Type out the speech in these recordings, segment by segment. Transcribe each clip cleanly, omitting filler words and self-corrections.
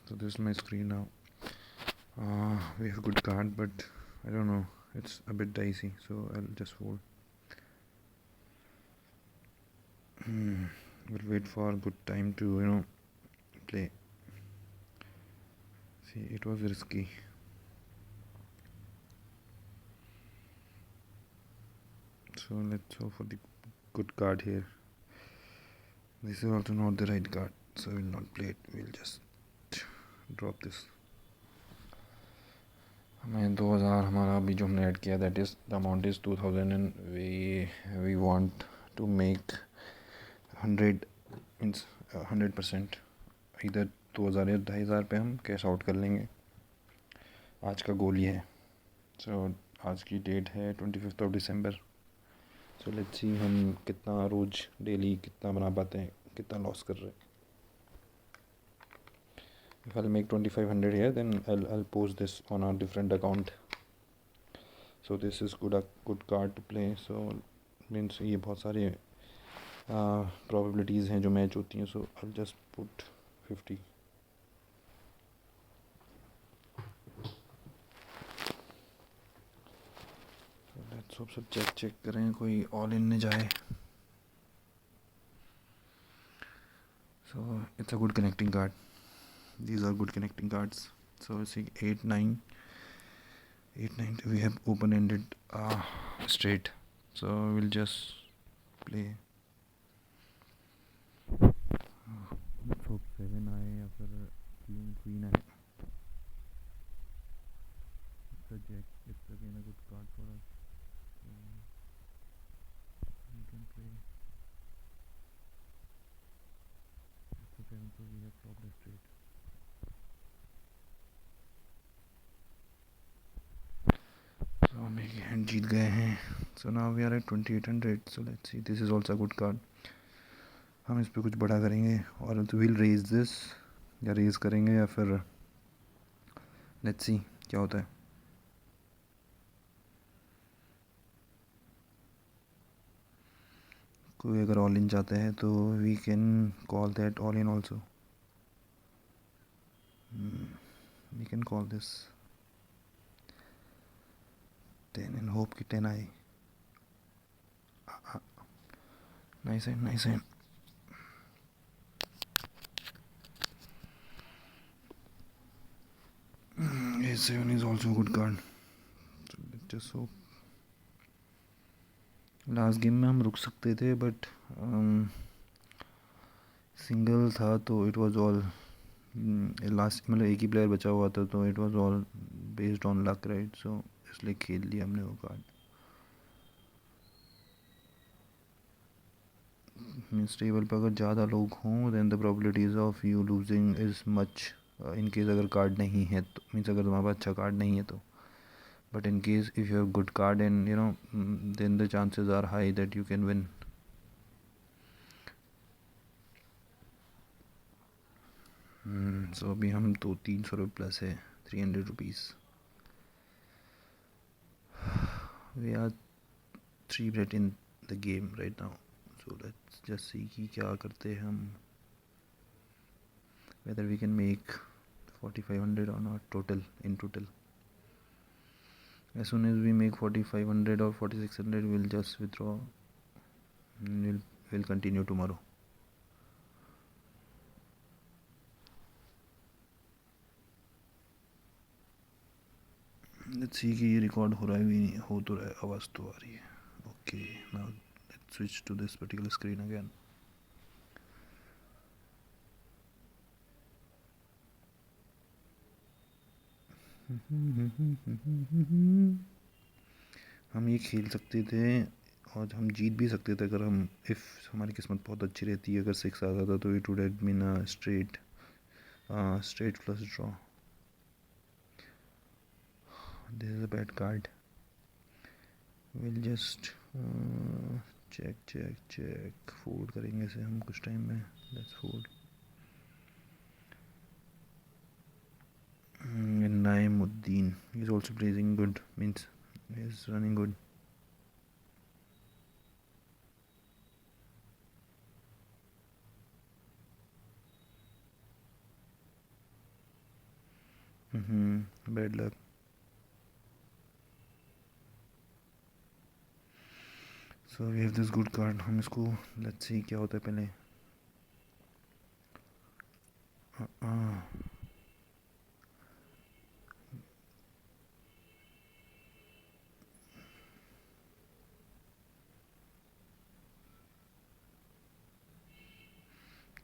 So this is my screen now. We have a good card, but I don't know, it's a bit dicey, so I'll just fold. We'll wait for a good time to play. See, it was risky. So let's hope for the good card here. This is also not the right card, so we'll not play it. We'll just drop this. हमें 2000 हमारा अभी जो हमने add किया, that is the amount is 2000 and we want to make 100 means 100%. इधर 2000 या 2500 पे हम कैश आउट कर लेंगे. आज का गोल ये है. सो आज की डेट है 25 दिसंबर. सो लेट्स सी हम कितना रोज़ डेली कितना बना पाते हैं, कितना लॉस कर रहे हैं. If I'll make 2500 here, then I'll post this on our different account. So this is good card to play. So means ये बहुत सारे probabilities हैं जो मैच होती हैं. So I'll just put 50. So let's hope सब चेक करें कोई all in न जाए. So it's a good connecting card. These are good connecting cards. So see 8-9. We have open-ended straight. So we'll just play. Let's hope 7 आए या फिर queen आए. It's a jack. It's again a good card for us. So we can play. It's a 7, so we have flopped a straight. So हम एक hand जीत गए हैं. So now we are at 2800. So let's see. This is also a good card. हम इस पे कुछ बड़ा करेंगे और तो we'll raise this या रेज करेंगे या फिर let's see क्या होता है. कोई अगर ऑल इन चाहता है तो we can call that all in also. We can call this 10 and hope कि 10 आए. Nice hand. A7 is also a good card. So let's just hope. Last game में हम रुक सकते थे बट सिंगल था तो इट वाज ऑल लास्ट मतलब एक ही प्लेयर बचा हुआ था तो it was all based on luck right. So इसलिए खेल लिया हमने वो कार्ड. मीन्स टेबल पर अगर ज़्यादा लोग हों then the probabilities of you losing is much. In case अगर कार्ड नहीं है तो मीन्स अगर तुम्हारे पास अच्छा कार्ड नहीं है तो. But in case if you have good card and then the chances are high that you can win. So अभी हम तो 300 रुपये प्लस है. 300 rupees. We are 3 bet in the game right now. So let's just see कि क्या करते हैं हम. Whether we can make 4500 or not total in total. As soon as we make 4500 or 4600 we'll just withdraw and we'll continue tomorrow. Let's see कि ये record हो रहा है भी नहीं हो तो रहा है. आवाज़ तो आ रही है. Okay now let's switch to this particular screen again. हम ये खेल सकते थे और हम जीत भी सकते थे अगर हम इफ़ हमारी किस्मत बहुत अच्छी रहती है. अगर 6 आता था तो it would have been a straight plus draw. This is a bad card. We'll just check. Fold करेंगे इसे हम कुछ टाइम में. Let's fold. Naimuddin is also praising good, means is running good. Bad luck. So we have this good card. हम इसको let's see क्या होता है पहले.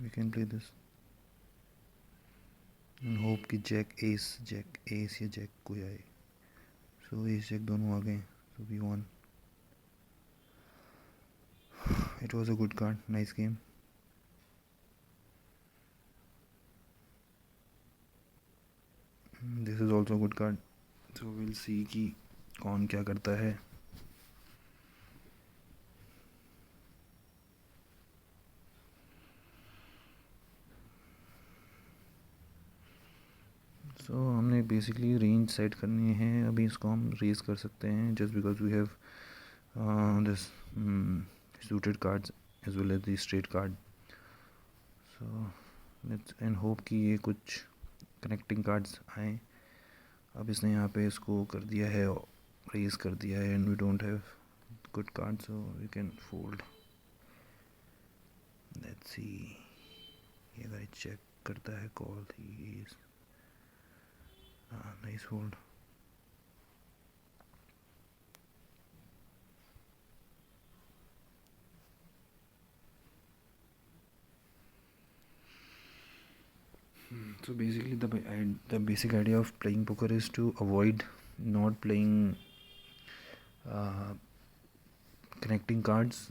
We can play this and hope कि jack ace या jack कोई आए. So ace jack दोनों आ गए. So we won. It was a good card. Nice game. This is also a good card. So we'll see कि कौन क्या करता है. सो हमने बेसिकली रेंज सेट करनी है. अभी इसको हम रेज कर सकते हैं just because we have this suited cards as well as the straight card. So let's and hope कि ये कुछ कनेक्टिंग कार्ड्स आए. अब इसने यहाँ पे इसको कर दिया है, रेज कर दिया है and we don't have good card so we can fold. Let's see ये अगर चेक करता है कॉल ही is nice hold. So basically the basic idea of playing poker is to avoid not playing connecting cards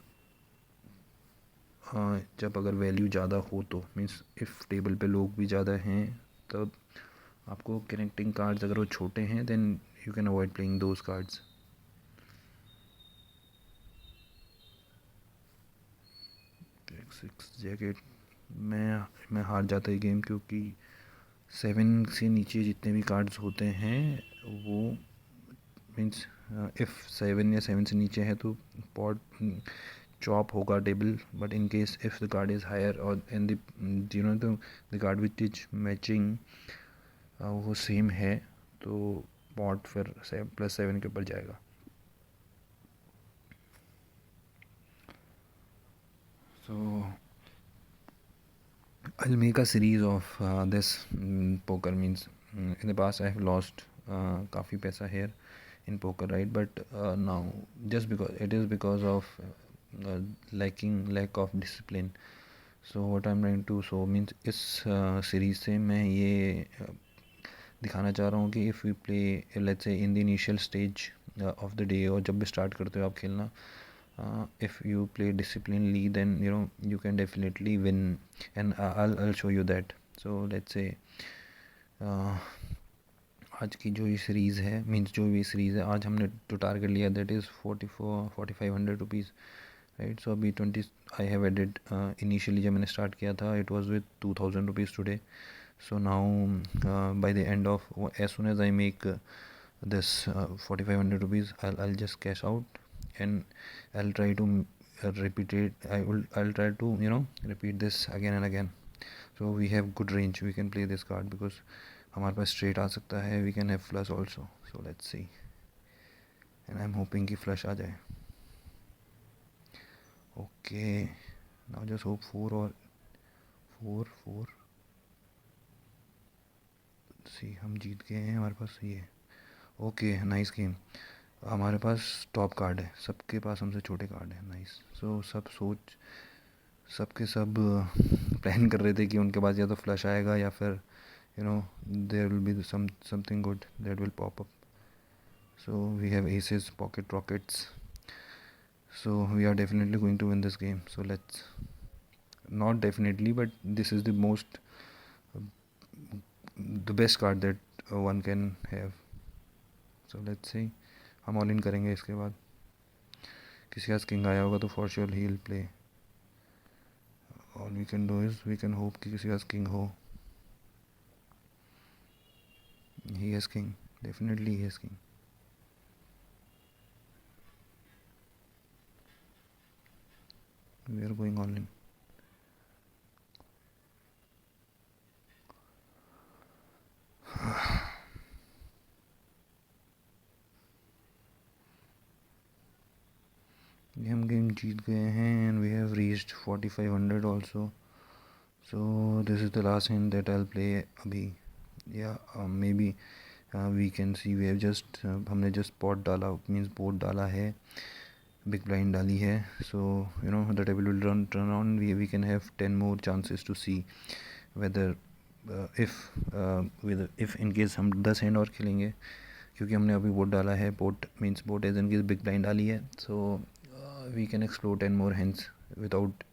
जब अगर value ज़्यादा हो तो मीन्स इफ़ टेबल पे लोग भी ज़्यादा हैं तब आपको कनेक्टिंग कार्ड्स अगर वो छोटे हैं then you can avoid playing those cards. Six जैकेट मैं हार जाता है गेम क्योंकि 7 से नीचे जितने भी कार्ड्स होते हैं वो मीन्स इफ़ 7 या 7 से नीचे है तो पॉट चॉप होगा table. But in case if the card is higher और and the card which is matching वो सेम है तो पॉट फिर +7 के ऊपर जाएगा. So I'll make a series of this poker means in the past I have lost काफ़ी पैसा here in poker, right? But now just because of lack of discipline. So what I'm trying to show means इस series से मैं ये दिखाना चाह रहा हूँ कि if we play let's say in the initial stage of the day और जब भी start करते हो आप खेलना, if you play disciplinedly then you can definitely win and I'll show you that. So let's say आज की जो ये सीरीज़ है मीन्स जो ये सीरीज़ है आज हमने जो टारगेट लिया दैट इज़ 4500 रुपीज़, राइट. सो अभी 20 आई हैव एडेड. इनिशियली जब मैंने स्टार्ट किया था it was with 2000 rupees today. So now by the end of as soon as I make this 4500 rupees I'll just cash out and I'll try to repeat it. I'll try to repeat this again and again. So we have good range, we can play this card because हमारे पास straight आ सकता है, we can have flush also. So let's see and I'm hoping कि flush आ जाए. Okay, now just hope 4 or 4. see हम जीत गए हैं, हमारे पास ये. Okay nice game. हमारे पास टॉप कार्ड है, सबके पास हमसे छोटे कार्ड है. नाइस. सो सबके सब प्लान कर रहे थे कि उनके पास या तो फ्लश आएगा या फिर there will be something good that will pop up. So we have aces, pocket rockets. So we are definitely going to win this game. So let's not definitely but this is the most the best card that one can have. So let's see. हम all इन करेंगे. इसके बाद किसी का king आया होगा तो for sure he will play. All we can do is we can hope कि किसी का किंग हो. He has king, definitely he has king. We are going all in. जीत गए हैं and we have reached 4500 also. So this is the last hand that I will play अभी. या maybe we can see we have just हमने just pot डाला means board डाला है, big blind डाली है. So you know the table will turn on. We can have 10 more chances to see whether if in case हम 10 hand और खेलेंगे, क्योंकि हमने अभी बोट डाला है. Pot means pot as in case big blind डाली है. So we can explore 10 more hands without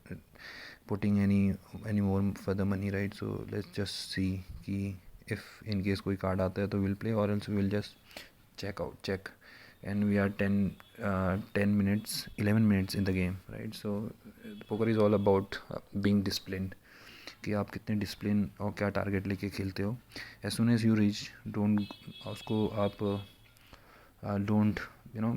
putting any more for the money, right. So let's just see कि इफ़ इन केस कोई कार्ड आता है तो will play or else will just check. And we are 10 minutes 11 minutes in the game, right. So poker is all about being disciplined, कि आप कितने discipline और क्या टारगेट लेके खेलते हो. As soon as you reach don't उसको आप डोंट यू नो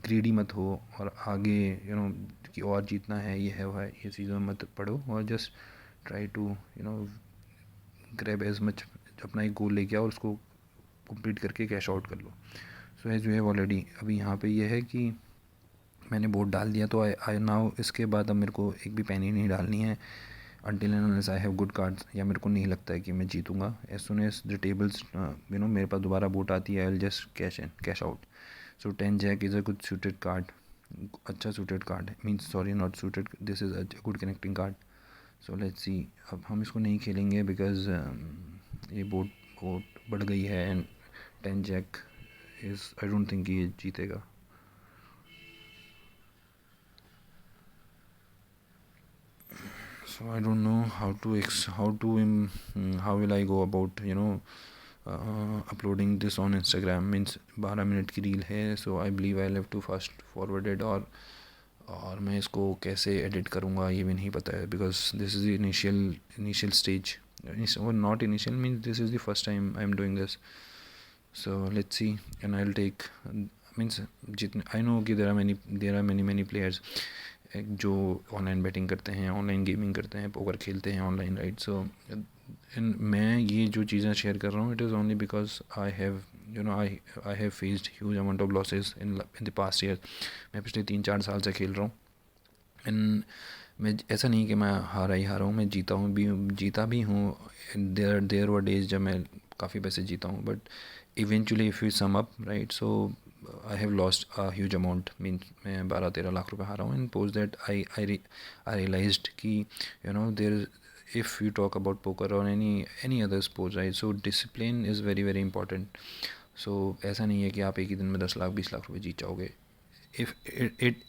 ग्रीडी मत हो और आगे यू नो कि और जीतना है ये है वो है ये चीज़ों में मत पढ़ो और just try to you know grab as much. अपना एक गोल लेके आओ और उसको कंप्लीट करके कैश आउट कर लो. So as you have already अभी यहाँ पे ये है कि मैंने बोर्ड डाल दिया तो आई नाउ इसके बाद अब मेरे को एक भी पैनी नहीं डालनी है until and unless I have good cards, या मेरे को नहीं लगता है कि मैं जीतूंगा. As soon as the tables you know मेरे पास दोबारा बोट आती है I will just cash out. So 10 jack is a good suited card, अच्छा suited card means sorry not suited, this is a good connecting card. So let's see. अब हम इसको नहीं खेलेंगे बिकॉज ये बोट बढ़ गई है and 10 jack is I don't think ये जीतेगा. So I don't know how will I go about uploading this on Instagram. Means 12 minute की रील है. So I believe I'll have to fast forward it और मैं इसको कैसे edit करूँगा ये भी नहीं पता है because this is the initial stage. Or not initial means this is the first time I'm doing this. So let's see and I'll take means जितने I know कि there are many players जो online batting करते हैं, online gaming करते हैं, poker खेलते हैं online, right. सो मैं ये जो चीज़ें शेयर कर रहा हूँ it is only because I have faced huge amount of losses in the past year. मैं पिछले 3-4 साल से खेल रहा हूँ एंड मैं ऐसा नहीं कि मैं हारा हूँ, मैं जीता भी हूँ. देयर वर डेज जब मैं काफ़ी पैसे जीता हूँ but eventually if you sum up, right. So I have lost a huge amount. Mean मैं 12-13 लाख रुपए हारा हूँ. And post that I realized कि देर if you talk about poker or any other sports, right, so discipline is very important. So ऐसा नहीं है कि आप एक ही दिन में 10 लाख 20 लाख रुपए जीत जाओगे. if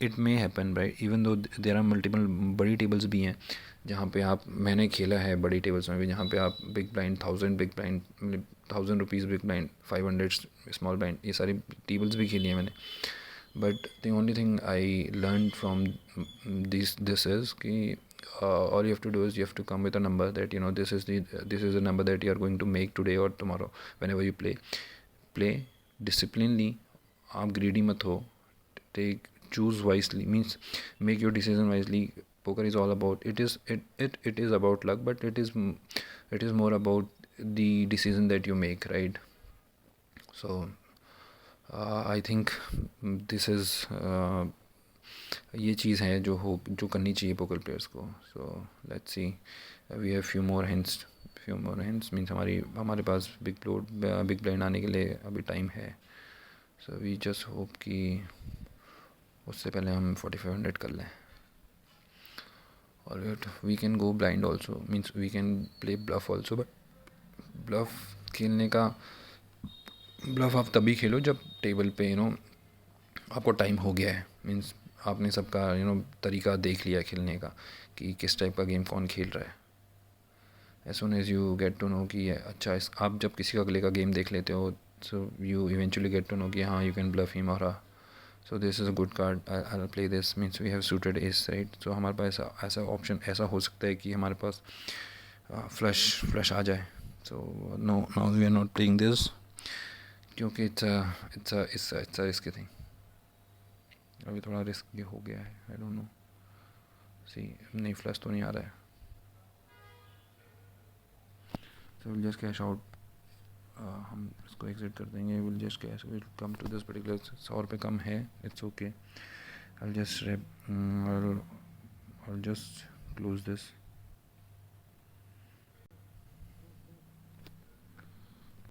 it may happen, right, even though there are multiple बड़ी टेबल्स भी हैं जहाँ पे मैंने खेला है बड़ी टेबल्स में भी जहाँ पे आप big blind 1000 big blind 1000 rupees big blind 500 small blind ये सारी टेबल्स भी खेली हैं मैंने. But the only thing I learn from this is कि all you have to do is you have to come with a number that this is the number that you are going to make today or tomorrow whenever you play disciplinedly. आप greedy मत हो. choose wisely means make your decision wisely. Poker is all about it is about luck, but it is more about the decision that you make, right. So I think this is ये चीज़ है जो करनी चाहिए poker players को. So let's see we have few more hands means हमारे पास big blind आने के लिए अभी टाइम है. सो वी जस्ट होप कि उससे पहले हम 4500 कर लें. और we can go blind also means we can play bluff also. But bluff खेलने का ब्लफ आप तभी खेलो जब टेबल पे आपको टाइम हो गया है. मीन्स आपने सबका तरीका देख लिया खेलने का कि किस टाइप का गेम कौन खेल रहा है. As soon as you get to know कि अच्छा आप जब किसी का अगले का गेम देख लेते हो so you eventually get to know कि हाँ यू कैन ब्लफ हिम और so this is a good card. I will play this means we have suited ace, right. सो हमारे पास ऐसा ऑप्शन ऐसा हो सकता है कि हमारे पास फ्लश आ जाए. So now we are not playing this क्योंकि इट्स रिस्की थिंग. अभी थोड़ा रिस्क ये हो गया है. आई डोंट नो सी नहीं फ्लश तो नहीं आ रहा है. So will just cash out. हम इसको एग्जिट कर देंगे. Will just cash will come to this particular 100 रुपये कम है. It's okay. I'll just I'll just close this.